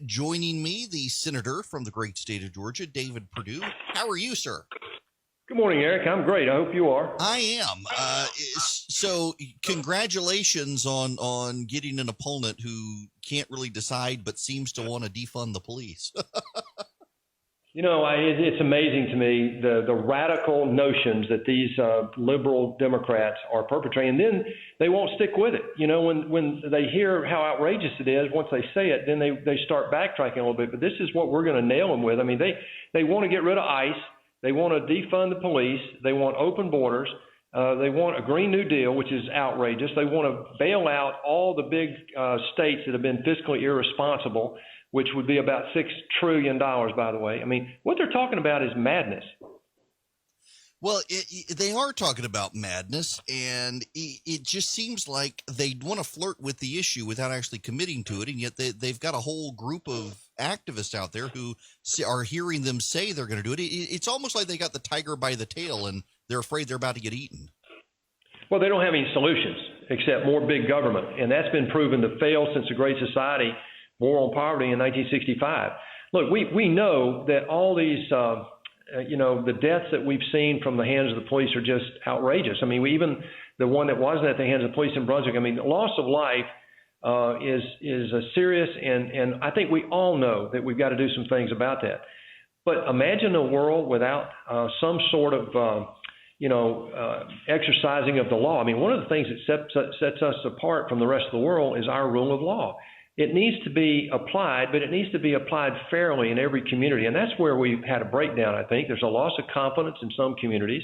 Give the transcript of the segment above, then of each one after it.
joining me, the senator from the great state of Georgia, David Perdue. How are you, sir? Good morning, Eric. I'm great. I hope you are. I am. So congratulations on getting an opponent who can't really decide but seems to want to defund the police. It's amazing to me the radical notions that these liberal Democrats are perpetrating, and then they won't stick with it. When they hear how outrageous it is, once they say it, then they start backtracking a little bit. But this is what we're going to nail them with. I mean, they want to get rid of ICE. They want to defund the police. They want open borders. They want a Green New Deal, which is outrageous. They want to bail out all the big states that have been fiscally irresponsible, which would be about $6 trillion, by the way. I mean, what they're talking about is madness. Well, they are talking about madness, and it just seems like they want to flirt with the issue without actually committing to it, and yet they've got a whole group of activists out there who are hearing them say they're going to do it. It's almost like they got the tiger by the tail, and they're afraid they're about to get eaten. Well, they don't have any solutions except more big government, and that's been proven to fail since the Great Society War on Poverty in 1965. Look, we know that all these the deaths that we've seen from the hands of the police are just outrageous. I mean, even the one that wasn't at the hands of the police in Brunswick, I mean, the loss of life is a serious, and I think we all know that we've got to do some things about that. But imagine a world without some sort of, exercising of the law. I mean, one of the things that sets us apart from the rest of the world is our rule of law. It needs to be applied, but it needs to be applied fairly in every community. And that's where we've had a breakdown, I think. There's a loss of confidence in some communities.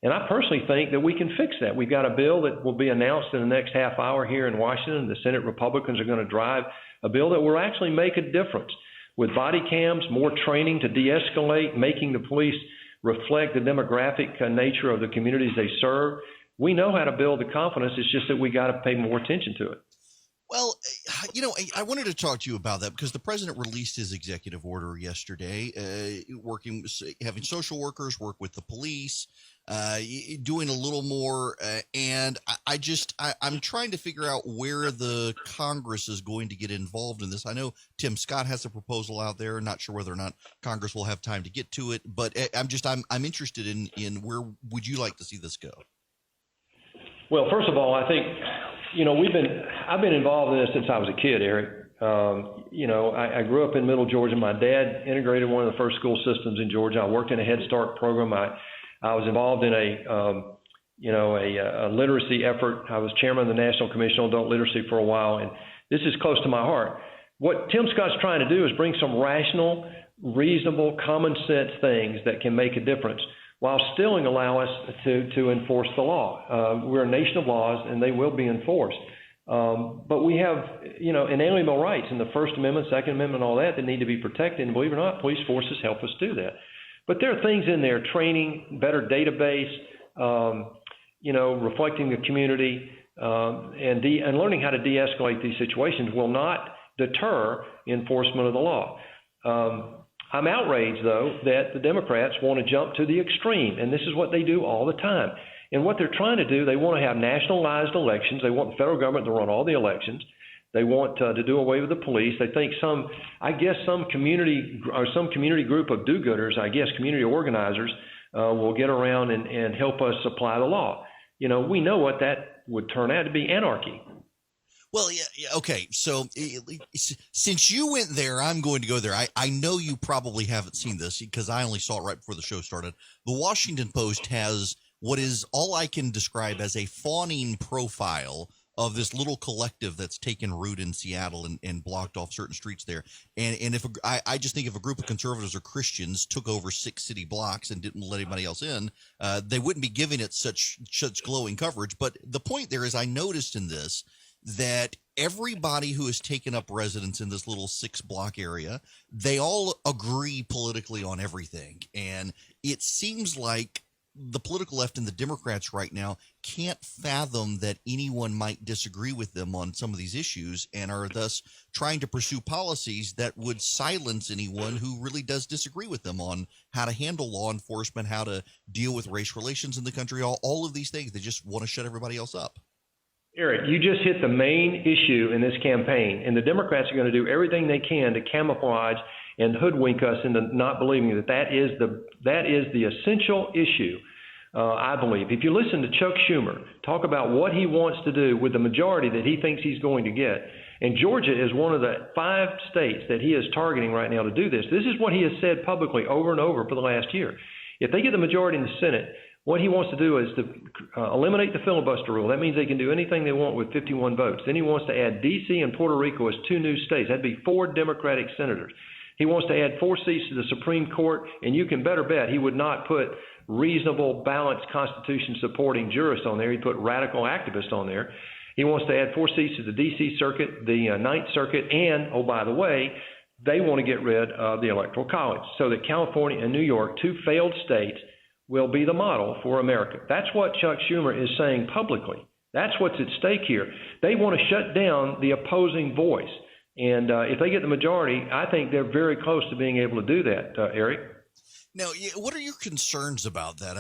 And I personally think that we can fix that. We've got a bill that will be announced in the next half hour here in Washington. The Senate Republicans are going to drive a bill that will actually make a difference with body cams, more training to de-escalate, making the police reflect the demographic nature of the communities they serve. We know how to build the confidence. It's just that we got to pay more attention to it. Well, I wanted to talk to you about that because the president released his executive order yesterday, having social workers work with the police, doing a little more. And I'm trying to figure out where the Congress is going to get involved in this. I know Tim Scott has a proposal out there. Not sure whether or not Congress will have time to get to it, but I'm interested in where would you like to see this go? Well, first of all, I think, I've been involved in this since I was a kid, Eric. I grew up in Middle Georgia. My dad integrated one of the first school systems in Georgia. I worked in a Head Start program. I was involved in a literacy effort. I was chairman of the National Commission on Adult Literacy for a while, and this is close to my heart. What Tim Scott's trying to do is bring some rational, reasonable, common sense things that can make a difference, while still allow us to enforce the law. We're a nation of laws, and they will be enforced. But we have, inalienable rights in the First Amendment, Second Amendment, all that need to be protected. And believe it or not, police forces help us do that. But there are things in there, training, better database, reflecting the community, and learning how to de-escalate these situations will not deter enforcement of the law. I'm outraged, though, that the Democrats want to jump to the extreme, and this is what they do all the time. And what they're trying to do, they want to have nationalized elections. They want the federal government to run all the elections. They want to do away with the police. They think some community group of do-gooders, community organizers, will get around and help us apply the law. We know what that would turn out to be: anarchy. Well, yeah, okay. So since you went there, I'm going to go there. I know you probably haven't seen this because I only saw it right before the show started. The Washington Post has what is all I can describe as a fawning profile of this little collective that's taken root in Seattle and blocked off certain streets there. And I just think if a group of conservatives or Christians took over 6 city blocks and didn't let anybody else in, they wouldn't be giving it such glowing coverage. But the point there is, I noticed in this that everybody who has taken up residence in this little 6-block area, they all agree politically on everything. And it seems like the political left and the Democrats right now can't fathom that anyone might disagree with them on some of these issues and are thus trying to pursue policies that would silence anyone who really does disagree with them on how to handle law enforcement, how to deal with race relations in the country, all of these things. They just want to shut everybody else up. Eric, you just hit the main issue in this campaign, and the Democrats are going to do everything they can to camouflage and hoodwink us into not believing that that is the essential issue. I believe. If you listen to Chuck Schumer talk about what he wants to do with the majority that he thinks he's going to get, and Georgia is one of the 5 states that he is targeting right now to do this. This is what he has said publicly over and over for the last year. If they get the majority in the Senate, what he wants to do is to eliminate the filibuster rule. That means they can do anything they want with 51 votes. Then he wants to add D.C. and Puerto Rico as 2 new states. That'd be 4 Democratic senators. He wants to add 4 seats to the Supreme Court, and you can better bet he would not put reasonable, balanced, Constitution-supporting jurists on there. He'd put radical activists on there. He wants to add 4 seats to the D.C. Circuit, the Ninth Circuit, and, oh, by the way, they want to get rid of the Electoral College so that California and New York, 2 failed states, will be the model for America. That's what Chuck Schumer is saying publicly. That's what's at stake here. They want to shut down the opposing voice. And if they get the majority, I think they're very close to being able to do that, Eric. Now, what are your concerns about that?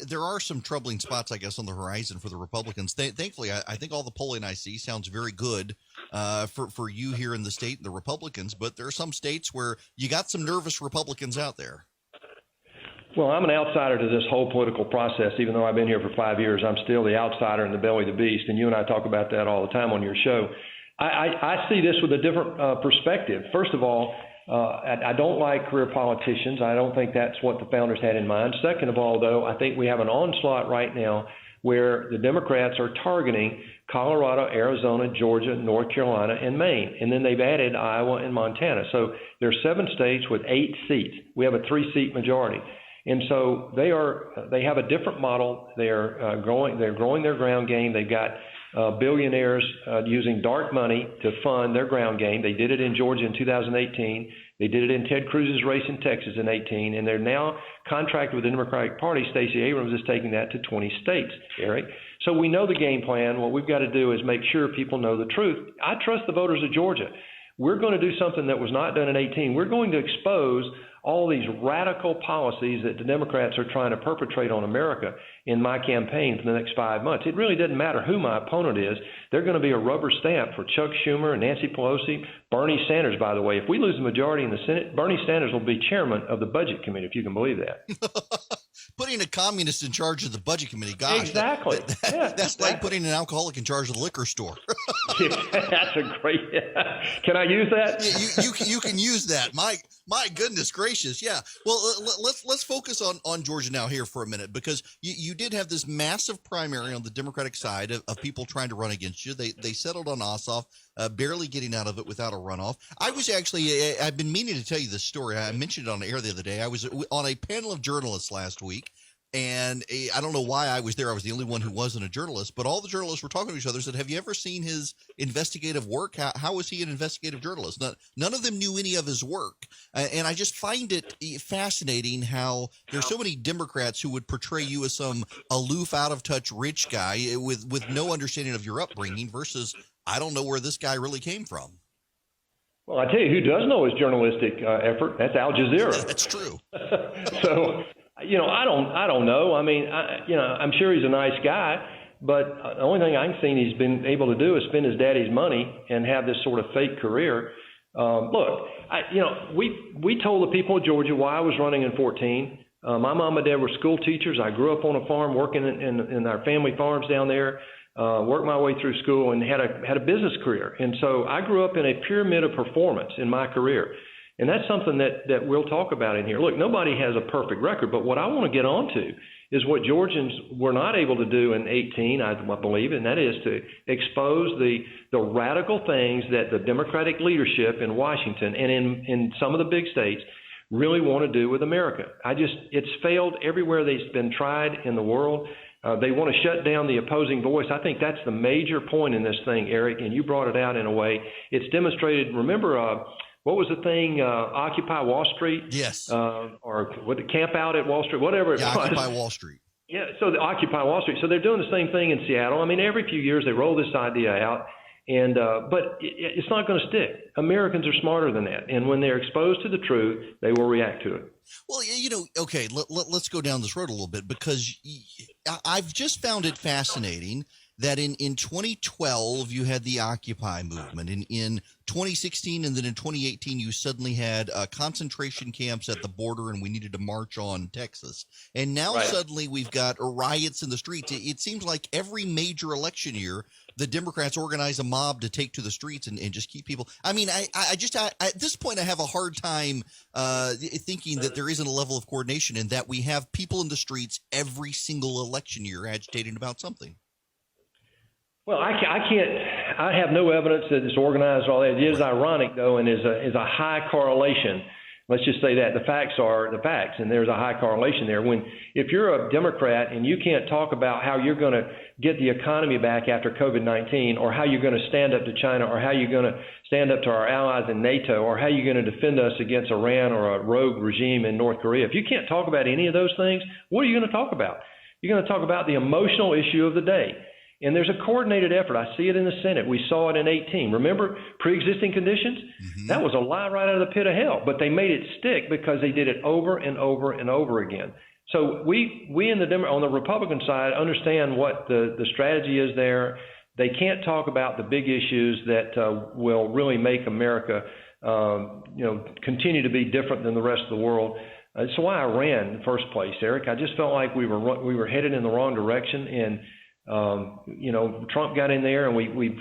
There are some troubling spots, I guess, on the horizon for the Republicans. Thankfully, I think all the polling I see sounds very good for you here in the state and the Republicans, but there are some states where you got some nervous Republicans out there. Well, I'm an outsider to this whole political process. Even though I've been here for 5 years, I'm still the outsider in the belly of the beast, and you and I talk about that all the time on your show. I see this with a different perspective. First of all, I don't like career politicians. I don't think that's what the founders had in mind. Second of all, though, I think we have an onslaught right now where the Democrats are targeting Colorado, Arizona, Georgia, North Carolina, and Maine. And then they've added Iowa and Montana. So there are 7 states with 8 seats. We have a 3-seat majority. And so they have a different model. They're growing their ground game. They've got billionaires using dark money to fund their ground game. They did it in Georgia in 2018. They did it in Ted Cruz's race in Texas in 2018. And they're now contracted with the Democratic Party. Stacey Abrams is taking that to 20 states, Eric. So we know the game plan. What we've got to do is make sure people know the truth. I trust the voters of Georgia. We're going to do something that was not done in 2018. We're going to expose all these radical policies that the Democrats are trying to perpetrate on America in my campaign for the next 5 months. It really doesn't matter who my opponent is. They're going to be a rubber stamp for Chuck Schumer and Nancy Pelosi, Bernie Sanders, by the way. If we lose the majority in the Senate, Bernie Sanders will be chairman of the Budget Committee, if you can believe that. Putting a communist in charge of the Budget Committee, gosh. Exactly. That's like putting an alcoholic in charge of the liquor store. That's a great – can I use that? Yeah, you can use that. My goodness gracious. Yeah. Well, let's focus on Georgia now here for a minute, because you did have this massive primary on the Democratic side of people trying to run against you. They settled on Ossoff, barely getting out of it without a runoff. I've been meaning to tell you this story. I mentioned it on the air the other day. I was on a panel of journalists last week, and I don't know why I was there. I was the only one who wasn't a journalist, but all the journalists were talking to each other, said, have you ever seen his investigative work? How is he an investigative journalist? None of them knew any of his work. And I just find it fascinating how there's so many Democrats who would portray you as some aloof, out of touch, rich guy with no understanding of your upbringing versus I don't know where this guy really came from. Well, I tell you who does know his journalistic effort. That's Al Jazeera. That's true. So, I don't know. I mean, I'm sure he's a nice guy, but the only thing I've seen he's been able to do is spend his daddy's money and have this sort of fake career. Look, we told the people of Georgia why I was running in 2014. My mom and dad were school teachers. I grew up on a farm working in our family farms down there. Worked my way through school and had a business career. And so I grew up in a pyramid of performance in my career. And that's something that we'll talk about in here. Look, nobody has a perfect record, but what I want to get on to is what Georgians were not able to do in 2018, I believe, and that is to expose the radical things that the Democratic leadership in Washington and in some of the big states really want to do with America. It's failed everywhere they've been tried in the world. They want to shut down the opposing voice. I think that's the major point in this thing, Eric, and you brought it out in a way. It's demonstrated. Remember, what was the thing, Occupy Wall Street? Yes. Or what, Camp Out at Wall Street, whatever it was. Occupy Wall Street. Yeah, so the Occupy Wall Street. So they're doing the same thing in Seattle. I mean, every few years they roll this idea out. But it's not going to stick. Americans are smarter than that. And when they're exposed to the truth, they will react to it. Well, okay, let's go down this road a little bit, because I've just found it fascinating that in 2012 you had the Occupy movement, in 2016, and then in 2018 you suddenly had concentration camps at the border, and we needed to march on Texas, and now Right. suddenly we've got riots in the streets. It seems like every major election year the Democrats organize a mob to take to the streets and just keep people. I mean, I at this point I have a hard time thinking that there isn't a level of coordination, and that we have people in the streets every single election year agitating about something. Well, I can't. I have no evidence that it's organized or all that. It is ironic, though, and is a high correlation. Let's just say that the facts are the facts, and there's a high correlation there. If you're a Democrat and you can't talk about how you're going to get the economy back after COVID-19, or how you're going to stand up to China, or how you're going to stand up to our allies in NATO, or how you're going to defend us against Iran or a rogue regime in North Korea, if you can't talk about any of those things, what are you going to talk about? You're going to talk about the emotional issue of the day. And there's a coordinated effort. I see it in the Senate. We saw it in 18. Remember pre-existing conditions? Mm-hmm. That was a lie right out of the pit of hell. But they made it stick because they did it over and over and over again. So we in on the Republican side understand what the strategy is there. They can't talk about the big issues that will really make America continue to be different than the rest of the world. That's why I ran in the first place, Eric. I just felt like we were headed in the wrong direction, and Trump got in there, and we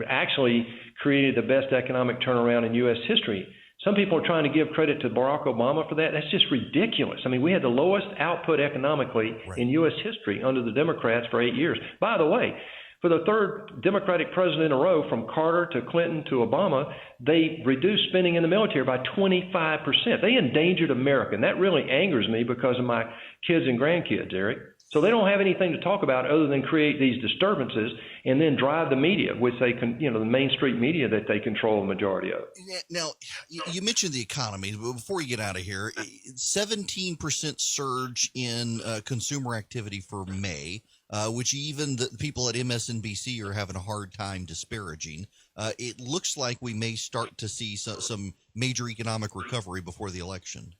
actually created the best economic turnaround in U.S. history. Some people are trying to give credit to Barack Obama for that. That's just ridiculous. I mean, we had the lowest output economically in U.S. history under the Democrats for 8 years. By the way, for the third Democratic president in a row, from Carter to Clinton to Obama, they reduced spending in the military by 25%. They endangered America, and that really angers me because of my kids and grandkids, Eric. So they don't have anything to talk about other than create these disturbances and then drive the media, which they can, the Main Street media that they control the majority of. Now, you mentioned the economy. Before you get out of here, 17% surge in consumer activity for May, which even the people at MSNBC are having a hard time disparaging. It looks like we may start to see some major economic recovery before the election.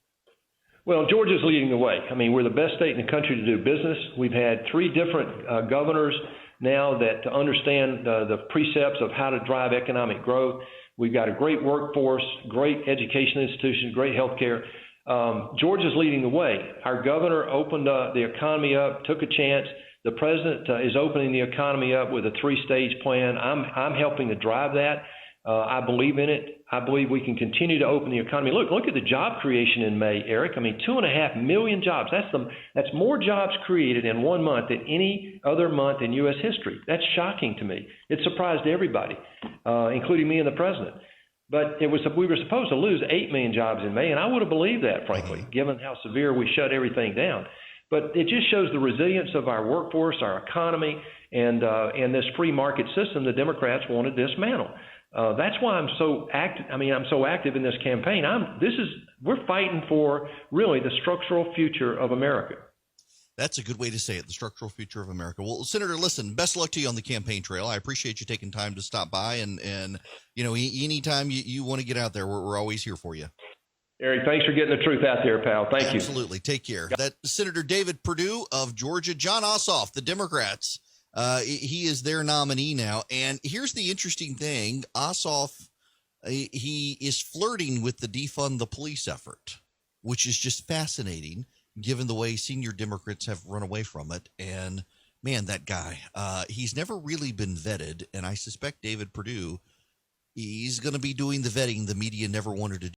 Well, Georgia's leading the way. I mean, we're the best state in the country to do business. We've had 3 different governors now that understand the precepts of how to drive economic growth. We've got a great workforce, great education institutions, great health care. Georgia's leading the way. Our governor opened the economy up, took a chance. The president is opening the economy up with a 3-stage plan. I'm helping to drive that. I believe in it. I believe we can continue to open the economy. Look at the job creation in May, Eric. I mean, 2.5 million jobs. That's more jobs created in 1 month than any other month in U.S. history. That's shocking to me. It surprised everybody, including me and the president. But we were supposed to lose 8 million jobs in May, and I would have believed that, frankly, given how severe we shut everything down. But it just shows the resilience of our workforce, our economy, and this free market system the Democrats want to dismantle. That's why I'm so active. I mean, I'm so active in this campaign. We're fighting for really the structural future of America. That's a good way to say it, the structural future of America. Well, Senator, listen, best luck to you on the campaign trail. I appreciate you taking time to stop by, and anytime you want to get out there, we're always here for you. Eric, thanks for getting the truth out there, pal. Thank you. Absolutely. Take care. That's Senator David Perdue of Georgia. Jon Ossoff, the Democrats. He is their nominee now. And here's the interesting thing. Ossoff, he is flirting with the defund the police effort, which is just fascinating given the way senior Democrats have run away from it. And man, that guy, he's never really been vetted. And I suspect David Perdue, he's going to be doing the vetting the media never wanted to do.